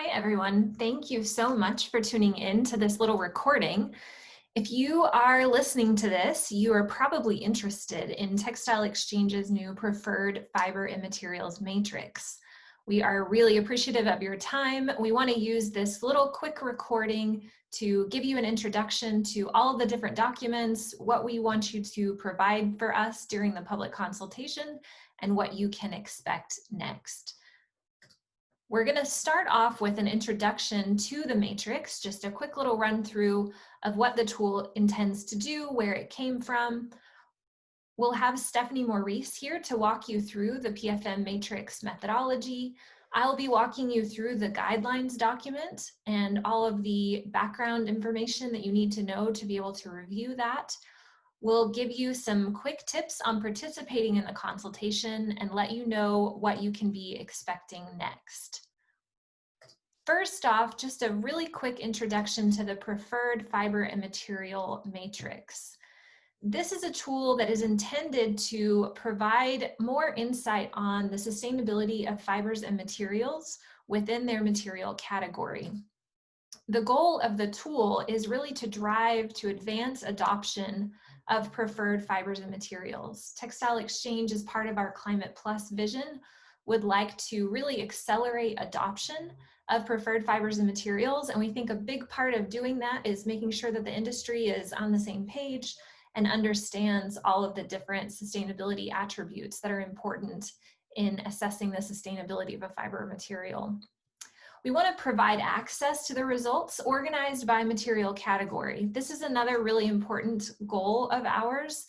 Hi, everyone. Thank you so much for tuning in to this little recording. If you are listening to this, you are probably interested in Textile Exchange's new preferred fiber and materials matrix. We are really appreciative of your time. We want to use this little quick recording to give you an introduction to all of the different documents, what we want you to provide for us during the public consultation, and what you can expect next. We're going to start off with an introduction to the matrix, just a quick little run through of what the tool intends to do, where it came from. We'll have Stephanie Maurice here to walk you through the PFM matrix methodology. I'll be walking you through the guidelines document and all of the background information that you need to know to be able to review that. We'll give you some quick tips on participating in the consultation and let you know what you can be expecting next. First off, just a really quick introduction to the preferred fiber and material matrix. This is a tool that is intended to provide more insight on the sustainability of fibers and materials within their material category. The goal of the tool is really to drive to advance adoption of preferred fibers and materials. Textile Exchange, as part of our Climate Plus vision, would like to really accelerate adoption of preferred fibers and materials. And we think a big part of doing that is making sure that the industry is on the same page and understands all of the different sustainability attributes that are important in assessing the sustainability of a fiber or material. We want to provide access to the results organized by material category. This is another really important goal of ours.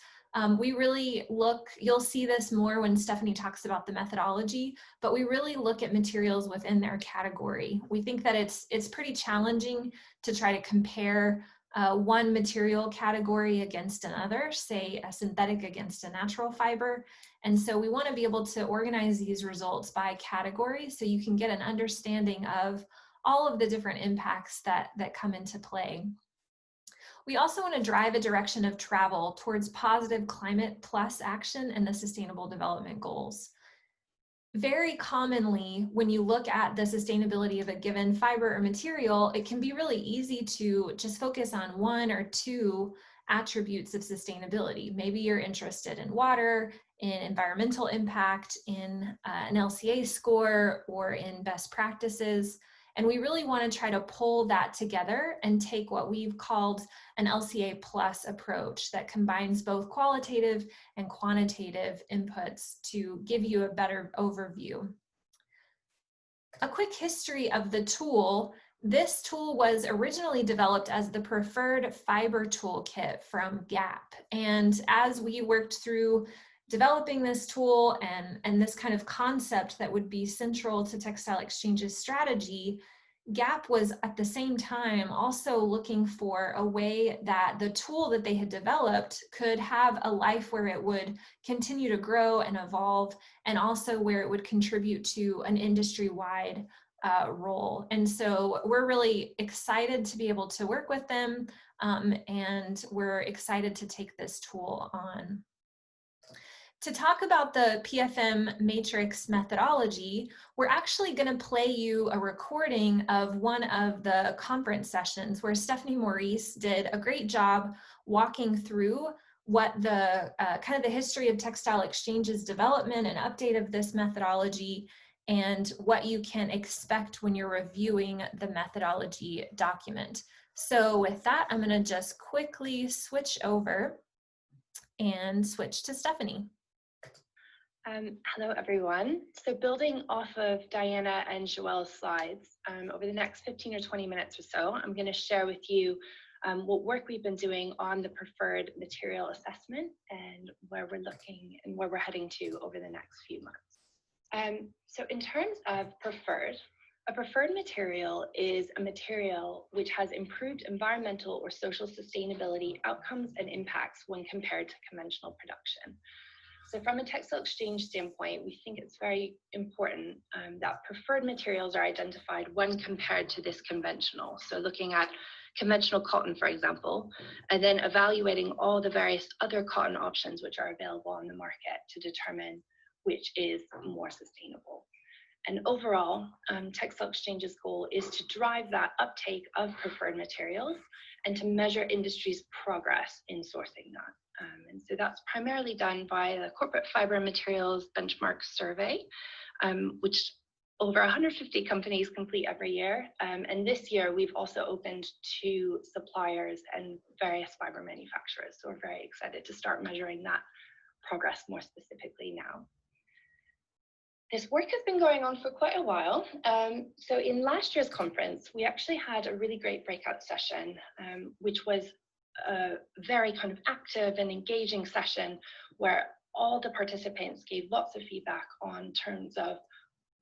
We really look, you'll see this more when Stephanie talks about the methodology, but we really look at materials within their category. We think that it's pretty challenging to try to compare one material category against another, say a synthetic against a natural fiber. And so we want to be able to organize these results by category so you can get an understanding of all of the different impacts that come into play. We also want to drive a direction of travel towards positive climate plus action and the Sustainable Development Goals. Very commonly, when you look at the sustainability of a given fiber or material, it can be really easy to just focus on one or two attributes of sustainability. Maybe you're interested in water, in environmental impact, in an LCA score, or in best practices. And we really want to try to pull that together and take what we've called an LCA plus approach that combines both qualitative and quantitative inputs to give you a better overview. A quick history of the tool. This tool was originally developed as the preferred fiber toolkit from GAP. And as we worked through developing this tool and this kind of concept that would be central to Textile Exchange's strategy, GAP was at the same time also looking for a way that the tool that they had developed could have a life where it would continue to grow and evolve, and also where it would contribute to an industry-wide role. And so we're really excited to be able to work with them, and we're excited to take this tool on. To talk about the PFM matrix methodology, we're actually going to play you a recording of one of the conference sessions where Stephanie Maurice did a great job walking through what the kind of the history of Textile Exchange's development and update of this methodology, and what you can expect when you're reviewing the methodology document. So with that, I'm going to just quickly switch over and switch to Stephanie. Hello, everyone. So building off of Diana and Joelle's slides, over the next 15 or 20 minutes or so, I'm going to share with you what work we've been doing on the preferred material assessment and where we're looking and where we're heading to over the next few months. So in terms of a preferred material is a material which has improved environmental or social sustainability outcomes and impacts when compared to conventional production. So from a Textile Exchange standpoint, we think it's very important that preferred materials are identified when compared to this conventional. So looking at conventional cotton, for example, and then evaluating all the various other cotton options which are available on the market to determine which is more sustainable. And overall, Textile Exchange's goal is to drive that uptake of preferred materials and to measure industry's progress in sourcing that. And so that's primarily done by the Corporate Fiber and Materials Benchmark Survey, which over 150 companies complete every year. And this year, we've also opened to suppliers and various fiber manufacturers. So we're very excited to start measuring that progress more specifically now. This work has been going on for quite a while. So in last year's conference, we actually had a really great breakout session, which was a very kind of active and engaging session where all the participants gave lots of feedback on terms of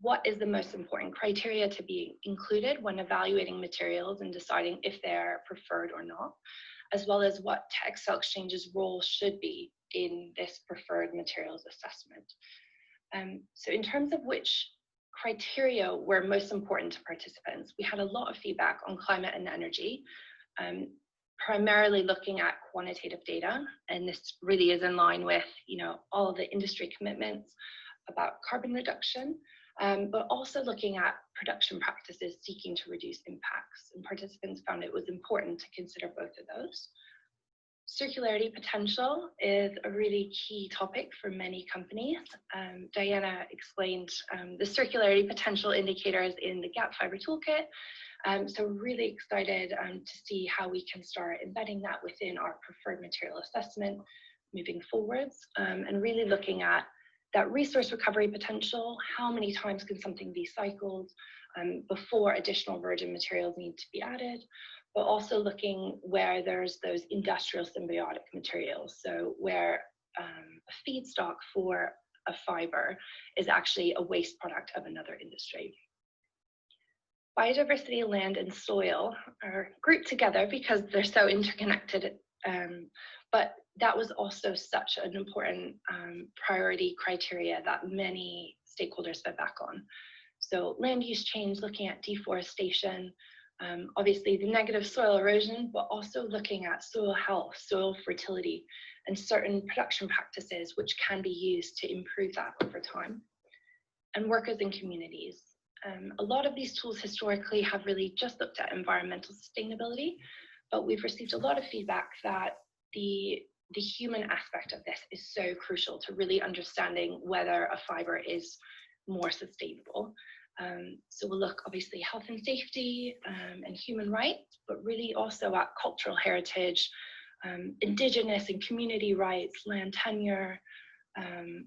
what is the most important criteria to be included when evaluating materials and deciding if they're preferred or not, as well as what Textile Exchange's role should be in this preferred materials assessment. So in terms of which criteria were most important to participants, we had a lot of feedback on climate and energy, primarily looking at quantitative data. And this really is in line with, all of the industry commitments about carbon reduction, but also looking at production practices seeking to reduce impacts. And participants found it was important to consider both of those. Circularity potential is a really key topic for many companies. Diana explained the circularity potential indicators in the Gap Fiber Toolkit. So really excited to see how we can start embedding that within our preferred material assessment moving forwards, and really looking at that resource recovery potential. How many times can something be cycled before additional virgin materials need to be added? But also looking where there's those industrial symbiotic materials. So where a feedstock for a fiber is actually a waste product of another industry. Biodiversity, land, and soil are grouped together because they're so interconnected. But that was also such an important priority criteria that many stakeholders fed back on. So land use change, looking at deforestation, obviously the negative soil erosion, but also looking at soil health, soil fertility, and certain production practices which can be used to improve that over time. And workers and communities. A lot of these tools historically have really just looked at environmental sustainability, but we've received a lot of feedback that the human aspect of this is so crucial to really understanding whether a fiber is more sustainable. So we'll look obviously health and safety and human rights, but really also at cultural heritage, indigenous and community rights, land tenure,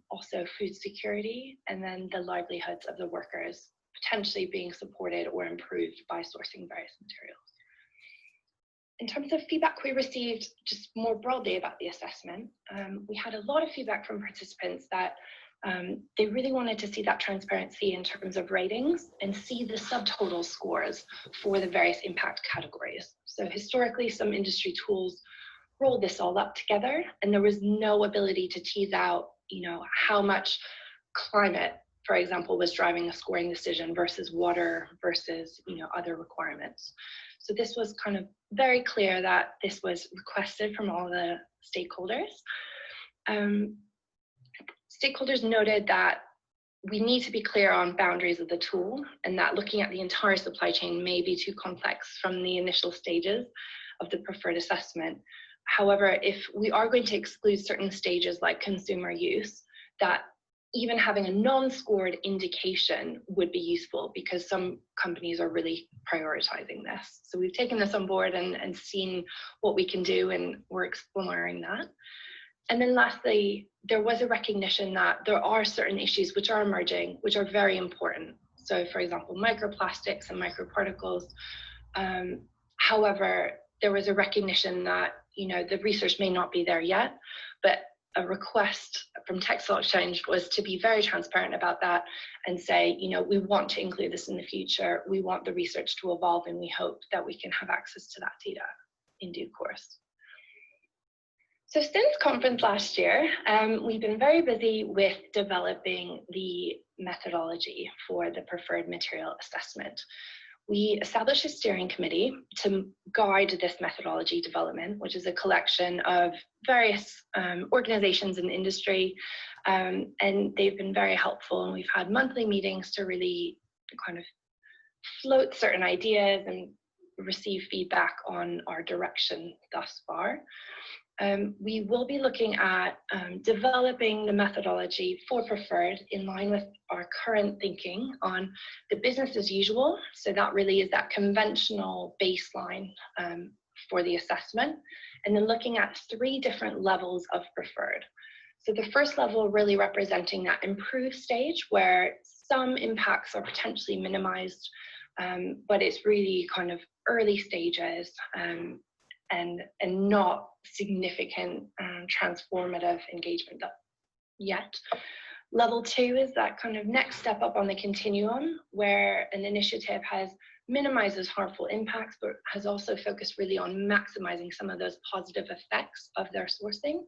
also food security, and then the livelihoods of the workers potentially being supported or improved by sourcing various materials. In terms of feedback we received just more broadly about the assessment, we had a lot of feedback from participants that they really wanted to see that transparency in terms of ratings and see the subtotal scores for the various impact categories. So historically, some industry tools rolled this all up together, and there was no ability to tease out, how much climate, for example, was driving a scoring decision versus water versus, other requirements. So this was kind of very clear that this was requested from all the stakeholders. Stakeholders noted that we need to be clear on boundaries of the tool, and that looking at the entire supply chain may be too complex from the initial stages of the preferred assessment. However, if we are going to exclude certain stages like consumer use, that even having a non-scored indication would be useful because some companies are really prioritizing this. So we've taken this on board and seen what we can do, and we're exploring that. And then lastly, there was a recognition that there are certain issues which are emerging, which are very important. So for example, microplastics and microparticles. However, there was a recognition that, the research may not be there yet, but a request from Textile Exchange was to be very transparent about that and say, we want to include this in the future. We want the research to evolve, and we hope that we can have access to that data in due course. So since conference last year, we've been very busy with developing the methodology for the preferred material assessment. we established a steering committee to guide this methodology development, which is a collection of various organizations in the industry, and they've been very helpful, and we've had monthly meetings to really kind of float certain ideas and receive feedback on our direction thus far. We will be looking at developing the methodology for preferred in line with our current thinking on the business as usual. So that really is that conventional baseline for the assessment. And then looking at 3 different levels of preferred. So the first level really representing that improved stage where some impacts are potentially minimized, but it's really kind of early stages and not significant transformative engagement yet. Level 2 is that kind of next step up on the continuum where an initiative has minimized those harmful impacts, but has also focused really on maximizing some of those positive effects of their sourcing.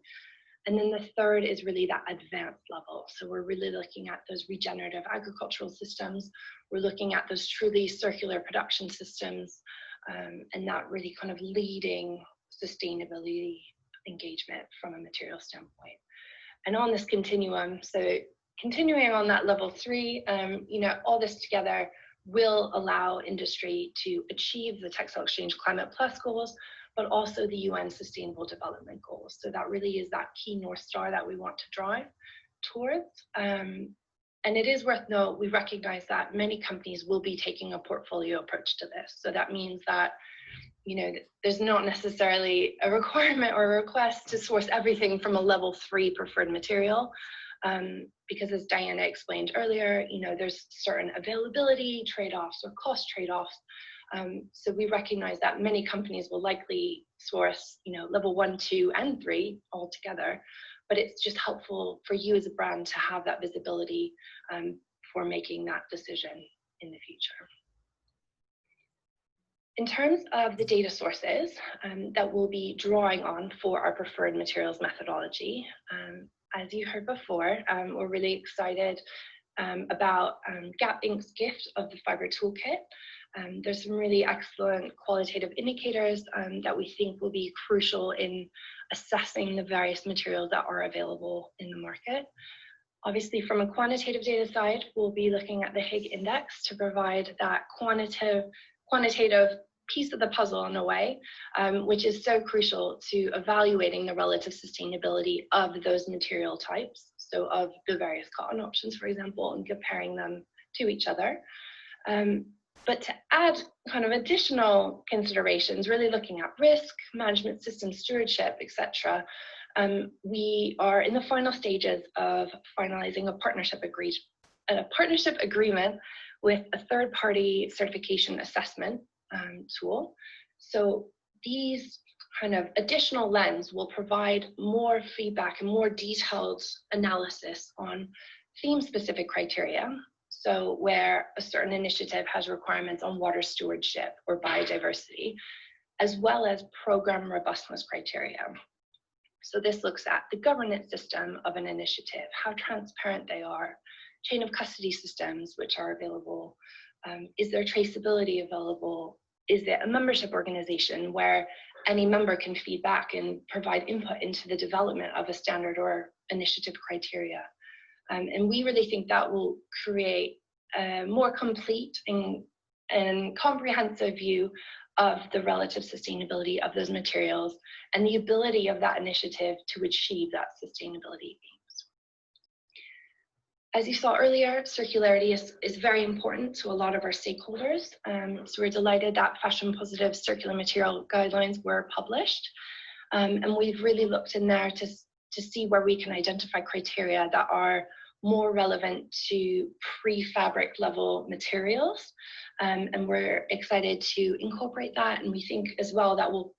And then the third is really that advanced level. So we're really looking at those regenerative agricultural systems. We're looking at those truly circular production systems, and that really kind of leading sustainability engagement from a material standpoint. And on this continuum, so continuing on that level 3, all this together will allow industry to achieve the Textile Exchange Climate Plus goals, but also the UN Sustainable Development Goals. So that really is that key North Star that we want to drive towards. And it is worth note, we recognize that many companies will be taking a portfolio approach to this. So that means that, there's not necessarily a requirement or a request to source everything from a level 3 preferred material. Because as Diana explained earlier, there's certain availability trade-offs or cost trade-offs. So we recognize that many companies will likely source, level 1, 2, and 3 all together. But it's just helpful for you as a brand to have that visibility for making that decision in the future. In terms of the data sources that we'll be drawing on for our preferred materials methodology, as you heard before, we're really excited about Gap Inc.'s gift of the Fiber Toolkit. There's some really excellent qualitative indicators that we think will be crucial in assessing the various materials that are available in the market. Obviously, from a quantitative data side, we'll be looking at the Higg Index to provide that quantitative piece of the puzzle in a way, which is so crucial to evaluating the relative sustainability of those material types. So of the various cotton options, for example, and comparing them to each other. But to add kind of additional considerations, really looking at risk, management system stewardship, etc., we are in the final stages of finalizing a partnership agreement with a third-party certification assessment tool. So these kind of additional lens will provide more feedback and more detailed analysis on theme-specific criteria. So where a certain initiative has requirements on water stewardship or biodiversity, as well as program robustness criteria. So this looks at the governance system of an initiative, how transparent they are, chain of custody systems which are available, is there traceability available, is it a membership organization where any member can feed back and provide input into the development of a standard or initiative criteria. And we really think that will create a more complete and comprehensive view of the relative sustainability of those materials and the ability of that initiative to achieve that sustainability aims. As you saw earlier, circularity is very important to a lot of our stakeholders. So we're delighted that fashion positive circular material guidelines were published. And we've really looked in there to see where we can identify criteria that are more relevant to pre-fabric level materials. And we're excited to incorporate that. And we think as well that will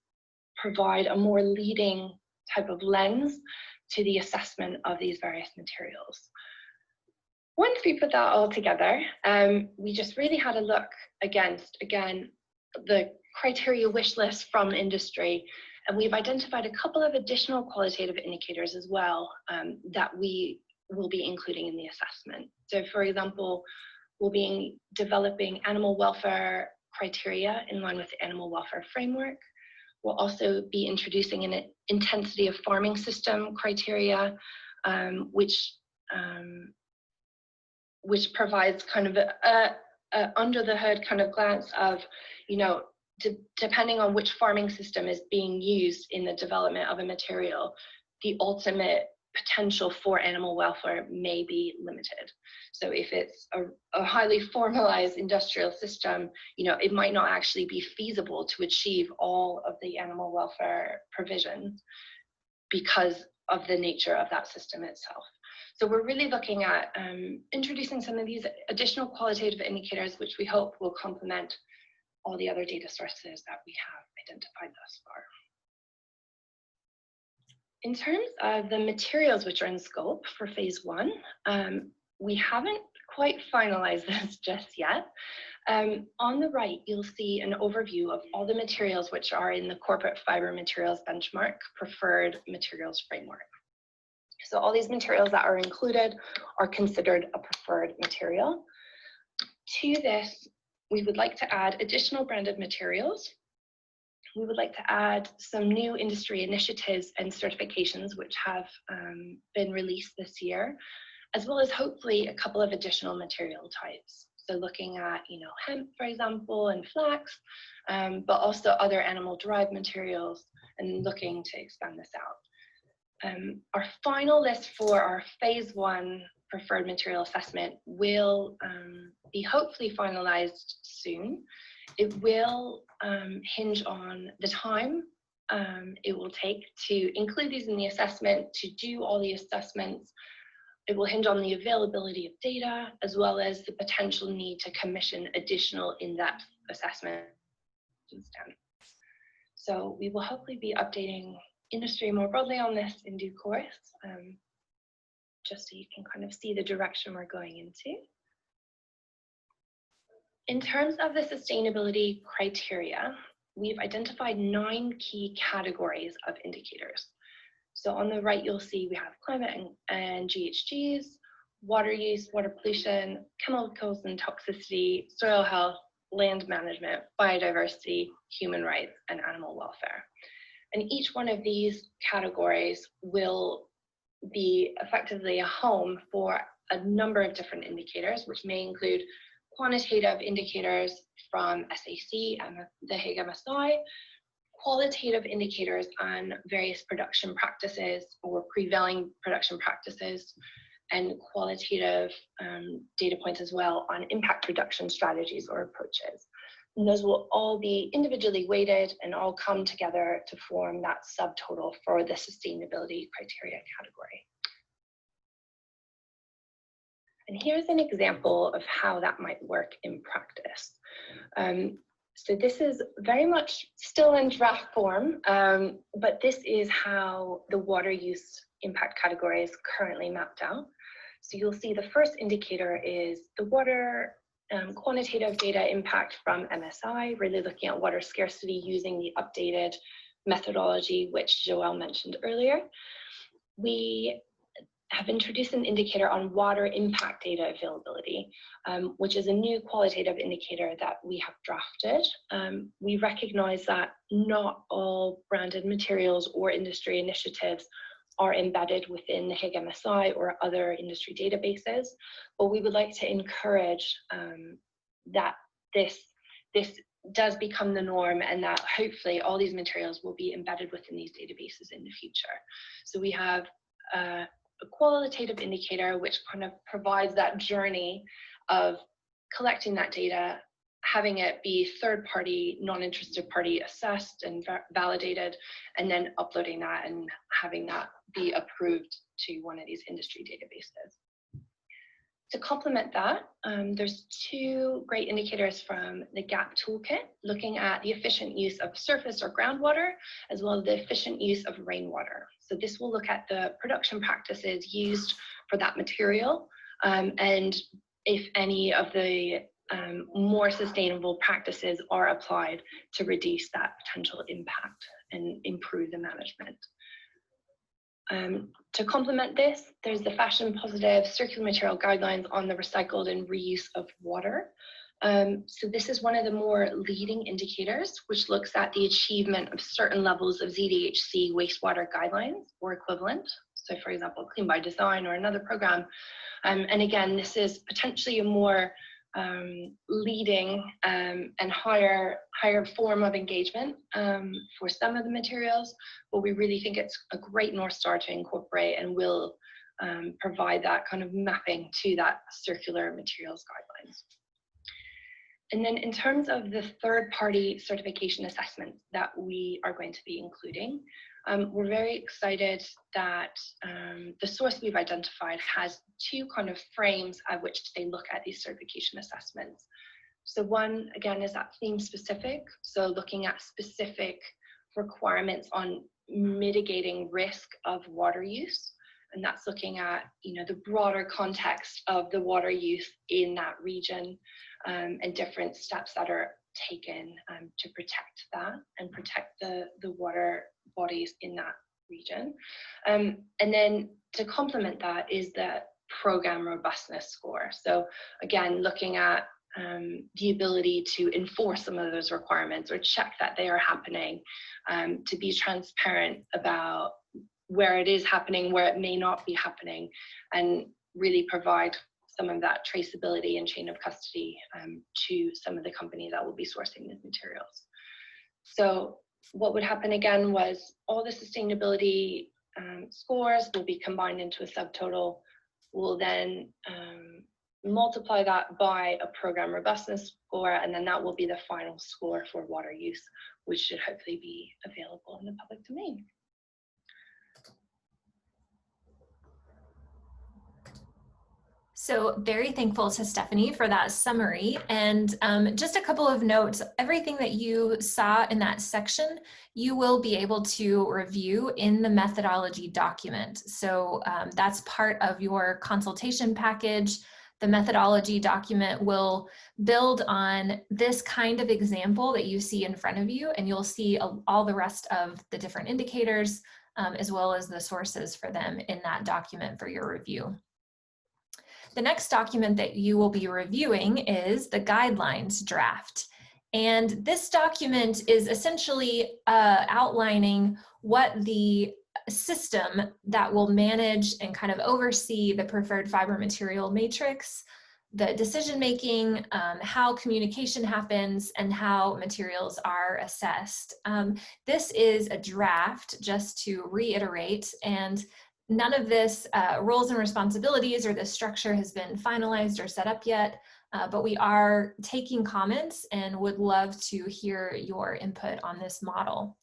provide a more leading type of lens to the assessment of these various materials. Once we put that all together, we just really had a look against, again, the criteria wish list from industry. And we've identified a couple of additional qualitative indicators as well that we will be including in the assessment. So for example, we'll be developing animal welfare criteria in line with the animal welfare framework. We'll also be introducing an intensity of farming system criteria, which provides kind of a under the hood kind of glance of, you know, depending on which farming system is being used in the development of a material, the ultimate potential for animal welfare may be limited. So if it's a highly formalized industrial system, you know, it might not actually be feasible to achieve all of the animal welfare provisions because of the nature of that system itself. So we're really looking at introducing some of these additional qualitative indicators, which we hope will complement all the other data sources that we have identified thus far. In terms of the materials which are in scope for phase 1, we haven't quite finalized this just yet. On the right, you'll see an overview of all the materials which are in the Corporate Fiber Materials Benchmark Preferred Materials Framework. So all these materials that are included are considered a preferred material. To this, we would like to add additional branded materials. We would like to add some new industry initiatives and certifications which have been released this year, as well as hopefully a couple of additional material types. So looking at, you know, hemp, for example, and flax, but also other animal-derived materials, and looking to expand this out. Our final list for our phase 1 preferred material assessment will be hopefully finalized soon. It will hinge on the time it will take to include these in the assessment, to do all the assessments. It will hinge on the availability of data, as well as the potential need to commission additional in-depth assessment standards. So we will hopefully be updating industry more broadly on this in due course, just so you can kind of see the direction we're going into. In terms of the sustainability criteria, we've identified 9 key categories of indicators. So on the right, you'll see we have climate and GHGs, water use, water pollution, chemicals and toxicity, soil health, land management, biodiversity, human rights, and animal welfare. And each one of these categories will be effectively a home for a number of different indicators, which may include quantitative indicators from SAC and the Hague MSI, qualitative indicators on various production practices or prevailing production practices, and qualitative data points as well on impact reduction strategies or approaches. And those will all be individually weighted and all come together to form that subtotal for the sustainability criteria category. And here's an example of how that might work in practice. So this is very much still in draft form, but this is how the water use impact category is currently mapped out. So you'll see the first indicator is the water quantitative data impact from MSI, really looking at water scarcity using the updated methodology, which Joelle mentioned earlier. We have introduced an indicator on water impact data availability, which is a new qualitative indicator that we have drafted. We recognize that not all branded materials or industry initiatives are embedded within the Hague MSI or other industry databases, but we would like to encourage that this does become the norm, and that hopefully all these materials will be embedded within these databases in the future. So we have a qualitative indicator which kind of provides that journey of collecting that data, having it be third-party, non-interested party assessed and validated, and then uploading that and having that be approved to one of these industry databases. To complement that, there's 2 great indicators from the GAP toolkit, looking at the efficient use of surface or groundwater, as well as the efficient use of rainwater. So this will look at the production practices used for that material, and if any of the more sustainable practices are applied to reduce that potential impact and improve the management. To complement this, there's the fashion positive circular material guidelines on the recycled and reuse of water. So this is one of the more leading indicators, which looks at the achievement of certain levels of ZDHC wastewater guidelines or equivalent. So for example, Clean by Design or another program. And again, this is potentially a more leading and higher form of engagement for some of the materials, but we really think it's a great North Star to incorporate and will provide that kind of mapping to that circular materials guidelines. And then in terms of the third-party certification assessments that we are going to be including, we're very excited that the source we've identified has two kind of frames at which they look at these certification assessments. So one, again, is that theme specific. So looking at specific requirements on mitigating risk of water use. And that's looking at, the broader context of the water use in that region and different steps that are taken to protect that and protect the water bodies in that region. And then to complement that is the program robustness score. So again, looking at the ability to enforce some of those requirements or check that they are happening, to be transparent about where it is happening, where it may not be happening, and really provide some of that traceability and chain of custody to some of the companies that will be sourcing these materials. So what would happen again was all the sustainability scores will be combined into a subtotal. We'll then multiply that by a program robustness score, and then that will be the final score for water use, which should hopefully be available in the public domain. So very thankful to Stephanie for that summary. And just a couple of notes, everything that you saw in that section, you will be able to review in the methodology document. So that's part of your consultation package. The methodology document will build on this kind of example that you see in front of you, and you'll see all the rest of the different indicators, as well as the sources for them in that document for your review. The next document that you will be reviewing is the guidelines draft. And this document is essentially outlining what the system that will manage and kind of oversee the preferred fiber material matrix, the decision-making, how communication happens, and how materials are assessed. This is a draft, just to reiterate, and none of this roles and responsibilities or the structure has been finalized or set up yet, but we are taking comments and would love to hear your input on this model.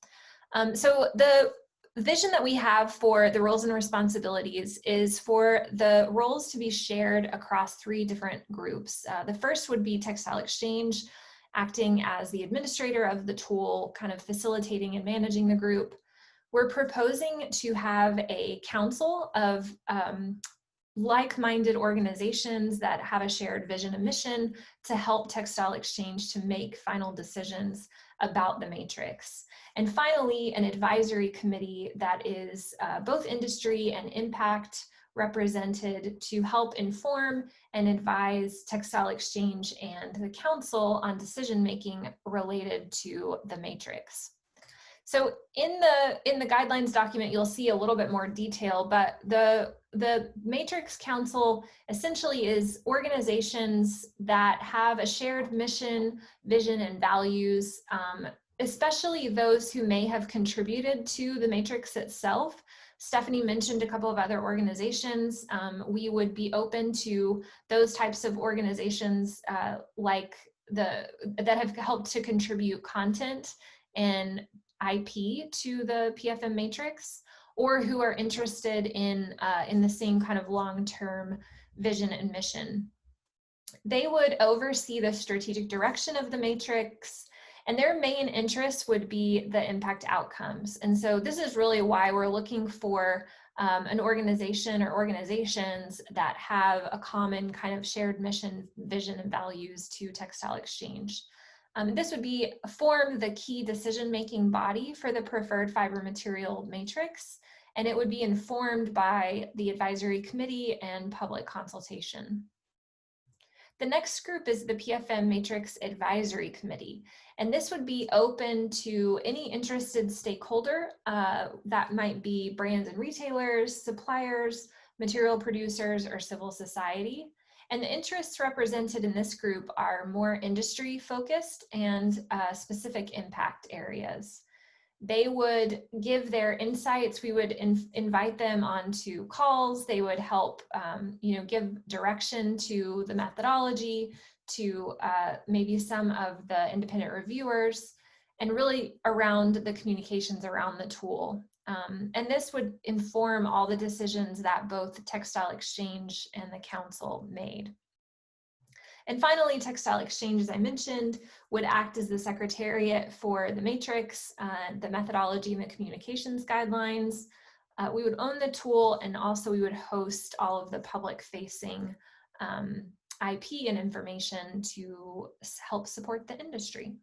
So the vision that we have for the roles and responsibilities is for the roles to be shared across 3 different groups. The first would be Textile Exchange, acting as the administrator of the tool, kind of facilitating and managing the group. We're proposing to have a council of like-minded organizations that have a shared vision and mission to help Textile Exchange to make final decisions about the matrix. And finally, an advisory committee that is both industry and impact represented to help inform and advise Textile Exchange and the council on decision-making related to the matrix. So in the guidelines document, you'll see a little bit more detail, but the Matrix Council essentially is organizations that have a shared mission, vision, and values, especially those who may have contributed to the matrix itself. Stephanie mentioned a couple of other organizations. We would be open to those types of organizations that have helped to contribute content and IP to the PFM matrix, or who are interested in the same kind of long-term vision and mission. They would oversee the strategic direction of the matrix, and their main interest would be the impact outcomes. And so this is really why we're looking for an organization or organizations that have a common kind of shared mission, vision, and values to Textile Exchange. This would form the key decision-making body for the preferred fiber material matrix, and it would be informed by the advisory committee and public consultation. The next group is the PFM Matrix Advisory Committee, and this would be open to any interested stakeholder that might be brands and retailers, suppliers, material producers, or civil society. And the interests represented in this group are more industry focused and specific impact areas. They would give their insights. We would invite them onto calls. They would help, give direction to the methodology, to maybe some of the independent reviewers, and really around the communications around the tool. And this would inform all the decisions that both Textile Exchange and the council made. And finally, Textile Exchange, as I mentioned, would act as the secretariat for the matrix, the methodology and the communications guidelines. We would own the tool, and also we would host all of the public-facing IP and information to help support the industry.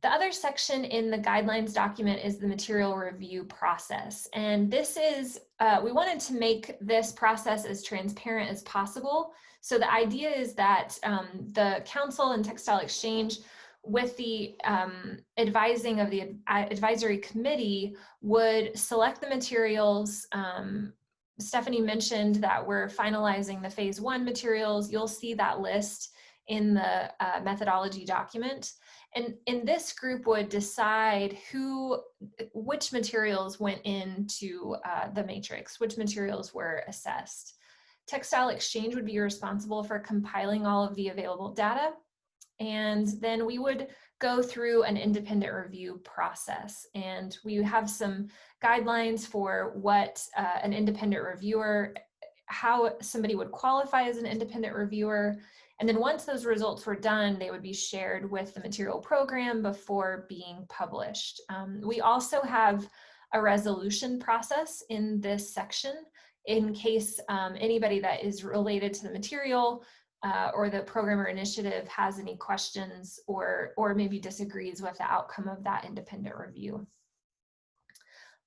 The other section in the guidelines document is the material review process. And this is, we wanted to make this process as transparent as possible. So the idea is that the council and Textile Exchange, with the advising of the advisory committee, would select the materials. Stephanie mentioned that we're finalizing the phase 1 materials. You'll see that list in the methodology document. And in this group would decide which materials went into the matrix, which materials were assessed. Textile Exchange would be responsible for compiling all of the available data. And then we would go through an independent review process. And we have some guidelines for what an independent reviewer, how somebody would qualify as an independent reviewer. And then once those results were done, they would be shared with the material program before being published. We also have a resolution process in this section in case anybody that is related to the material or the program or initiative has any questions or maybe disagrees with the outcome of that independent review.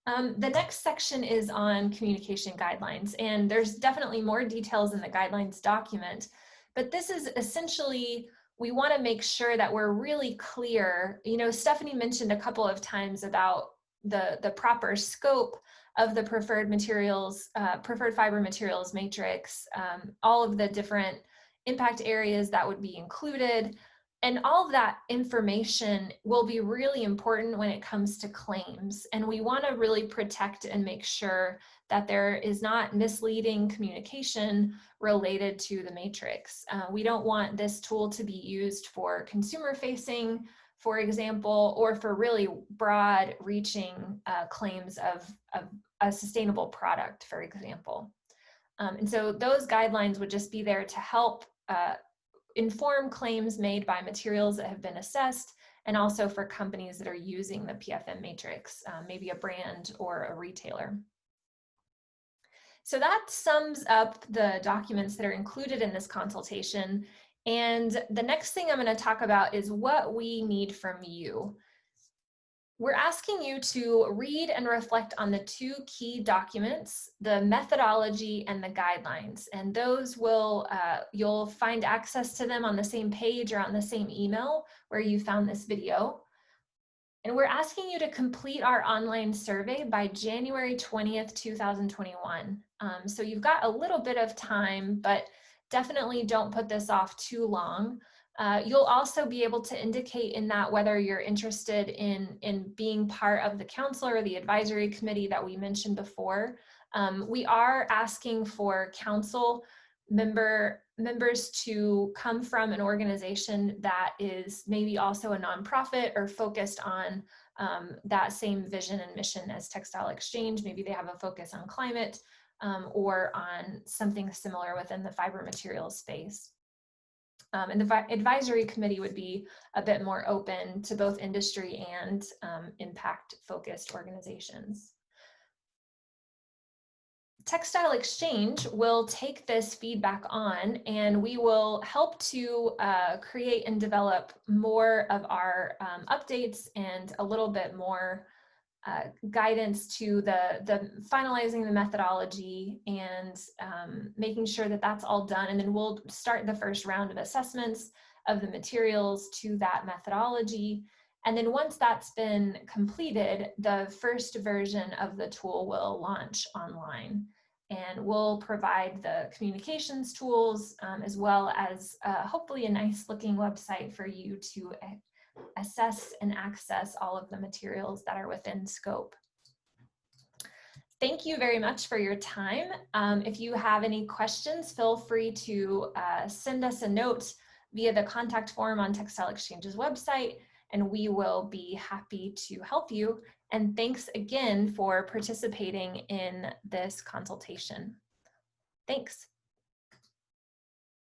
The next section is on communication guidelines, and there's definitely more details in the guidelines document, but this is essentially, we want to make sure that we're really clear. You know, Stephanie mentioned a couple of times about the proper scope of the preferred materials, preferred fiber materials matrix, all of the different impact areas that would be included. And all of that information will be really important when it comes to claims. And we want to really protect and make sure that there is not misleading communication related to the matrix. We don't want this tool to be used for consumer facing, for example, or for really broad reaching claims of a sustainable product, for example. And so those guidelines would just be there to help inform claims made by materials that have been assessed, and also for companies that are using the PFM matrix, maybe a brand or a retailer. So that sums up the documents that are included in this consultation. And the next thing I'm going to talk about is what we need from you. We're asking you to read and reflect on the two key documents, the methodology and the guidelines. And those will, you'll find access to them on the same page or on the same email where you found this video. And we're asking you to complete our online survey by January 20th, 2021. So you've got a little bit of time, but definitely don't put this off too long. You'll also be able to indicate in that whether you're interested in being part of the council or the advisory committee that we mentioned before. We are asking for council members to come from an organization that is maybe also a nonprofit or focused on that same vision and mission as Textile Exchange. Maybe they have a focus on climate or on something similar within the fiber materials space. And the advisory committee would be a bit more open to both industry and impact-focused organizations. Textile Exchange will take this feedback on, and we will help to create and develop more of our updates and a little bit more guidance to the finalizing the methodology and making sure that that's all done. And then we'll start the first round of assessments of the materials to that methodology. And then once that's been completed, the first version of the tool will launch online. And we'll provide the communications tools as well as hopefully a nice looking website for you to assess and access all of the materials that are within scope. Thank you very much for your time. If you have any questions, feel free to send us a note via the contact form on Textile Exchange's website, and we will be happy to help you. And thanks again for participating in this consultation. Thanks.